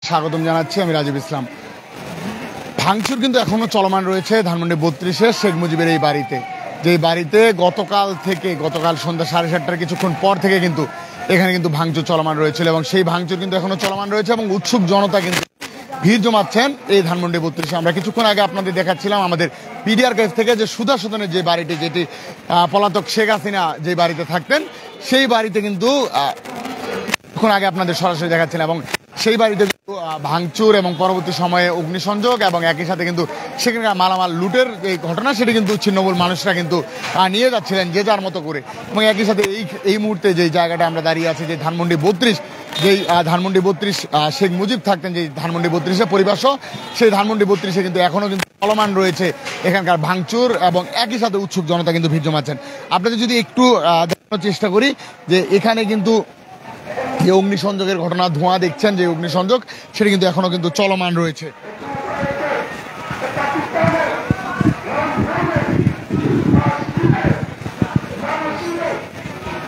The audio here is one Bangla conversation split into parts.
স্বাগতম জানাচ্ছি আমি রাজীব ইসলাম। ভাঙচুর কিন্তু এখনো চলমান রয়েছে ধানমন্ডি 32-এর শেখ মুজিবের এই বাড়িতে, যে বাড়িতে গতকাল সন্ধ্যা 7:30টার কিছুক্ষণ পর থেকে কিন্তু এখানে কিন্তু ভাঙচুর চলমান রয়েছিল এবং সেই ভাঙচুর কিন্তু এখনো চলমান রয়েছে এবং উৎসুক জনতা কিন্তু ভিড় জমাচ্ছেন এই ধানমন্ডি 32-এ। আমরা কিছুক্ষণ আগে আপনাদের দেখাচ্ছিলাম আমাদের পিডিআর কাছ থেকে যে সুধা সদনের যে বাড়িটি, যেটি পলাতক শেখ হাসিনা যে বাড়িতে থাকতেন, সেই বাড়িতে কিন্তু কিছুক্ষণ আগে আপনাদের সরাসরি দেখাচ্ছিলাম এবং সেই বাড়িতে কিন্তু ভাঙচুর এবং পরবর্তী সময়ে অগ্নিসংযোগ এবং একই সাথে কিন্তু সেখানকার মালামাল লুটের যে ঘটনা, সেটি কিন্তু ছিন্নমূল মানুষরা কিন্তু নিয়ে যাচ্ছিলেন যে যার মতো করে। এবং একই সাথে এই মুহূর্তে যে জায়গাটা আমরা দাঁড়িয়ে আছি, যে ধানমন্ডি 32, যেই ধানমন্ডি 32 শেখ মুজিব থাকতেন, যে ধানমন্ডি 32-এ পরিবেশ, সেই ধানমন্ডি 32-এ কিন্তু এখনও কিন্তু চলমান রয়েছে এখানকার ভাঙচুর এবং একই সাথে উৎসুক জনতা কিন্তু ভিড় জমাচ্ছেন। আপনাদের যদি একটু দেখানোর চেষ্টা করি যে এখানে কিন্তু যে অগ্নিসংযোগের ঘটনা, ধোঁয়া দেখছেন যে অগ্নিসংযোগ, সেটা কিন্তু এখনো কিন্তু চলমান রয়েছে।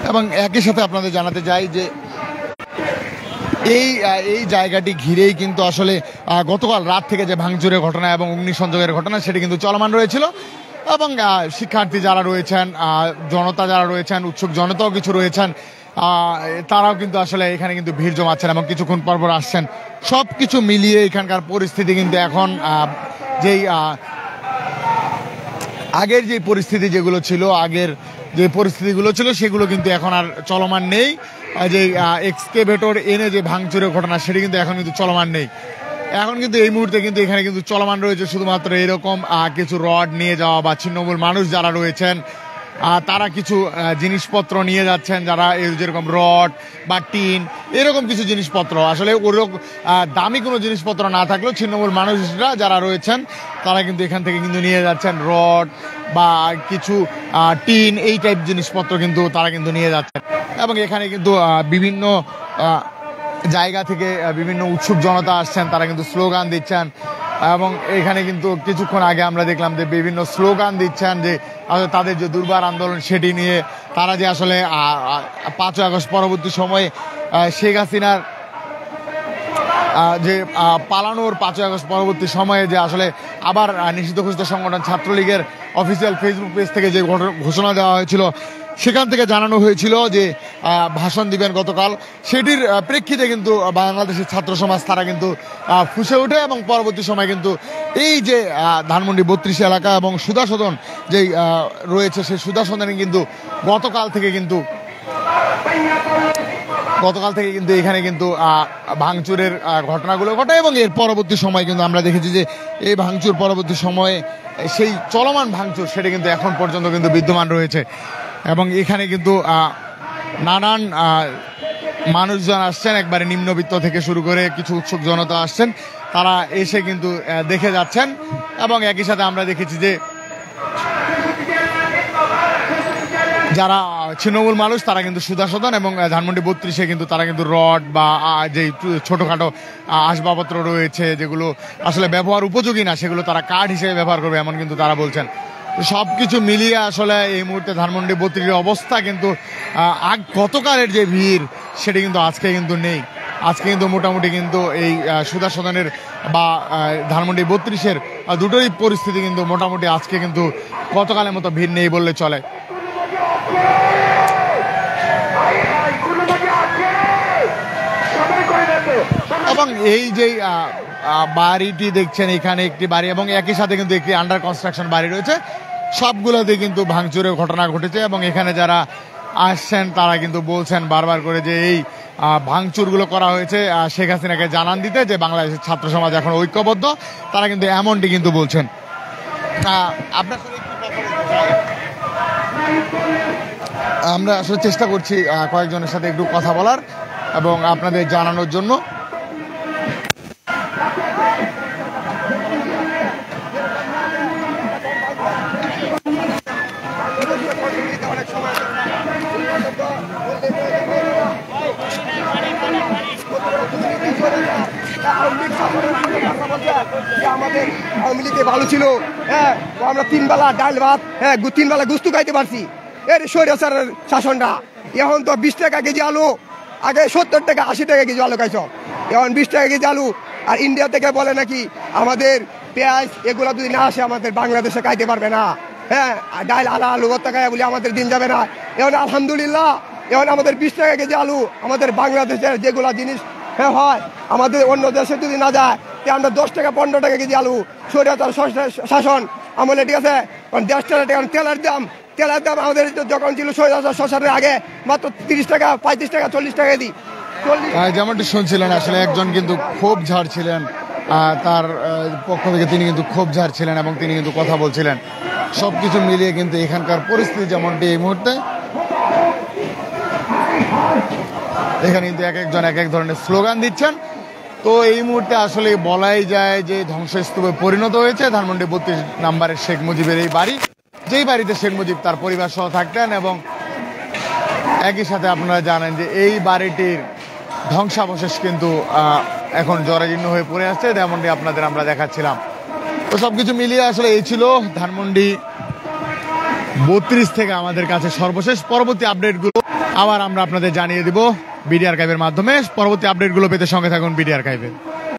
এবং একই সাথে আপনাদের জানাতে চাই যে এই জায়গাটি ঘিরেই কিন্তু আসলে গতকাল রাত থেকে যে ভাঙচুরের ঘটনা এবং অগ্নিসংযোগের ঘটনা, সেটি কিন্তু চলমান রয়েছিল এবং শিক্ষার্থী যারা রয়েছেন, জনতা যারা রয়েছেন, উৎসুক জনতাও কিছু রয়েছেন, তারাও কিন্তু আসলে এখানে কিন্তু ভিড় জমাচ্ছেন এবং কিছুক্ষণ পর আসছেন। সব কিছু মিলিয়ে এখানকার পরিস্থিতি কিন্তু এখন যেই আগের যে পরিস্থিতি যেগুলো ছিল, আগের যে পরিস্থিতিগুলো ছিল, সেগুলো কিন্তু এখন আর চলমান নেই। যে এক্সকেভেটর এনে যে ভাঙচুরের ঘটনা, সেটি কিন্তু এখন কিন্তু চলমান নেই। এখন কিন্তু এই মুহূর্তে কিন্তু এখানে কিন্তু চলমান রয়েছে শুধুমাত্র এরকম কিছু রড নিয়ে যাওয়া বা ছিন্নমূল মানুষ যারা রয়েছেন তারা কিছু জিনিসপত্র নিয়ে যাচ্ছেন, যারা যেরকম রড বা টিন এরকম কিছু জিনিসপত্র, আসলে ওরকম দামি কোনো জিনিসপত্র না থাকলেও ছিন্নমূল মানুষরা যারা রয়েছেন তারা কিন্তু এখান থেকে কিন্তু নিয়ে যাচ্ছেন রড বা কিছু টিন, এই টাইপ জিনিসপত্র কিন্তু তারা কিন্তু নিয়ে যাচ্ছেন। এবং এখানে কিন্তু বিভিন্ন জায়গা থেকে বিভিন্ন উৎসুক জনতা আসছেন, তারা কিন্তু স্লোগান দিচ্ছেন এবং এখানে কিন্তু কিছুক্ষণ আগে আমরা দেখলাম যে বিভিন্ন স্লোগান দিচ্ছেন যে তাদের যে দুর্বার আন্দোলন, সেটি নিয়ে তারা যে আসলে 5ই আগস্ট পরবর্তী সময়ে শেখ হাসিনার যে পালানোর 5ই আগস্ট পরবর্তী সময়ে যে আসলে আবার নিষিদ্ধ ঘোষিত সংগঠন ছাত্রলীগের অফিসিয়াল ফেসবুক পেজ থেকে যে ঘোষণা দেওয়া হয়েছিল, সেখান থেকে জানানো হয়েছিল যে ভাষণ দিবেন গতকাল, সেটির প্রেক্ষিতে কিন্তু বাংলাদেশের ছাত্র সমাজ তারা কিন্তু ফুঁসে ওঠে এবং পরবর্তী সময় কিন্তু এই যে ধানমন্ডি 32 এলাকা এবং সুধা সদন যেই রয়েছে, সেই সুধা সদনে কিন্তু গতকাল থেকে কিন্তু এখানে কিন্তু ভাঙচুরের ঘটনাগুলো ঘটে এবং এর পরবর্তী সময় কিন্তু আমরা দেখেছি যে এই ভাঙচুর পরবর্তী সময়ে সেই চলমান ভাঙচুর, সেটা কিন্তু এখন পর্যন্ত কিন্তু বিদ্যমান রয়েছে এবং এখানে কিন্তু নানান মানুষজন আসছেন, একবারে নিম্নবিত্ত থেকে শুরু করে কিছু উৎসুক জনতা আসছেন, তারা এসে কিন্তু দেখে যাচ্ছেন এবং একই সাথে আমরা দেখেছি যে যারা ছিন্নমূল মানুষ তারা কিন্তু সুধা সদন এবং ধানমন্ডি 32-এ কিন্তু তারা কিন্তু রড বা যে ছোটোখাটো আসবাবপত্র রয়েছে যেগুলো আসলে ব্যবহার উপযোগী না, সেগুলো তারা কাঠ হিসেবে ব্যবহার করবে, এমন কিন্তু তারা বলছেন। সব কিছু মিলিয়ে আসলে এই মুহূর্তে ধানমন্ডি 32-এর অবস্থা কিন্তু গতকালের যে ভিড়, সেটি কিন্তু আজকে কিন্তু নেই। আজকে কিন্তু মোটামুটি কিন্তু এই সুধা সদনের বা ধানমন্ডি 32-এর দুটোই পরিস্থিতি কিন্তু মোটামুটি আজকে কিন্তু গতকালের মতো ভিড় নেই বললে চলে। এবং এই যে বাড়িটি দেখছেন, এখানে একটি বাড়ি এবং একই সাথে কিন্তু একটি আন্ডার কনস্ট্রাকশন বাড়ি রয়েছে, সবগুলোতে কিন্তু ভাঙচুরের ঘটনা ঘটেছে এবং এখানে যারা আসছেন তারা কিন্তু বলছেন বারবার করে যে এই ভাঙচুরগুলো করা হয়েছে শেখ হাসিনাকে জানান দিতে যে বাংলাদেশের ছাত্র সমাজ এখন ঐক্যবদ্ধ, তারা কিন্তু এমনটি কিন্তু বলছেন। আপনার সাথে আমরা আসলে চেষ্টা করছি কয়েকজনের সাথে একটু কথা বলার এবং আপনাদের জানানোর জন্য। আমাদের আওয়ামী লীগে ভালো ছিল, হ্যাঁ, আমরা 3 বেলা ডাল ভাত, হ্যাঁ 3 বেলা গুস্তু খাইতে পারছি। এর স্বৈরাচারের শাসনটা এখন তো 20 টাকা কেজি আলু, আগে 70 টাকা 80 টাকা কেজি আলু খাইছ, এখন 20 টাকা কেজি আলু। আর ইন্ডিয়া থেকে বলে নাকি আমাদের পেঁয়াজ এগুলো যদি না আসে আমাদের বাংলাদেশে খাইতে পারবে না। হ্যাঁ, ডাল আলু ভর্তা খায় বলে আমাদের দিন যাবে না। এখন আলহামদুলিল্লাহ এখন আমাদের 20 টাকা কেজি আলু আমাদের বাংলাদেশের যেগুলা জিনিস হয় আমাদের অন্য দেশে যদি না যায়, আমরা 10 টাকা 15 টাকা কেজি আলু স্বৈরাচার শাসন আমলে, ঠিক আছে। কারণ 10 টাকা তেলের দাম আমাদের যখন ছিল স্বৈরাচার শাসনের আগে মাত্র 30 টাকা 35 টাকা 40 টাকা দিই। যেমনটি শুনছিলেন আসলে একজন কিন্তু ক্ষোভ ঝাড়ছিলেন, তার পক্ষ থেকে তিনি কিন্তু ক্ষোভ ঝাড়ছিলেন এবং তিনি কিন্তু কথা বলছিলেন। সবকিছু মিলিয়ে কিন্তু এখানকার পরিস্থিতি যেমনটি এই মুহূর্তে, এখানে কিন্তু এক একজন এক এক ধরনের স্লোগান দিচ্ছেন। তো এই মুহূর্তে আসলে বলাই যায় যে ধ্বংসস্তূপে পরিণত হয়েছে ধানমন্ডি 32 নম্বরের শেখ মুজিবের এই বাড়ি, যেই বাড়িতে শেখ মুজিব তার পরিবার সহ থাকতেন। এবং একই সাথে আপনারা জানেন যে এই বাড়িটির ধ্বংসাবশেষ কিন্তু এখন জরাজীর্ণ হয়ে পড়ে আসছে, যেমনটি আপনাদের আমরা দেখাচ্ছিলাম। তো সবকিছু মিলিয়ে আসলে এই ছিল ধানমন্ডি 32 থেকে আমাদের কাছে সর্বশেষ। পরবর্তী আপডেটগুলো আবার আমরা আপনাদের জানিয়ে দিব বিডি আর্কাইভের মাধ্যমে। পরবর্তী আপডেটগুলো পেতে সঙ্গে থাকুন বিডি আর্কাইভে।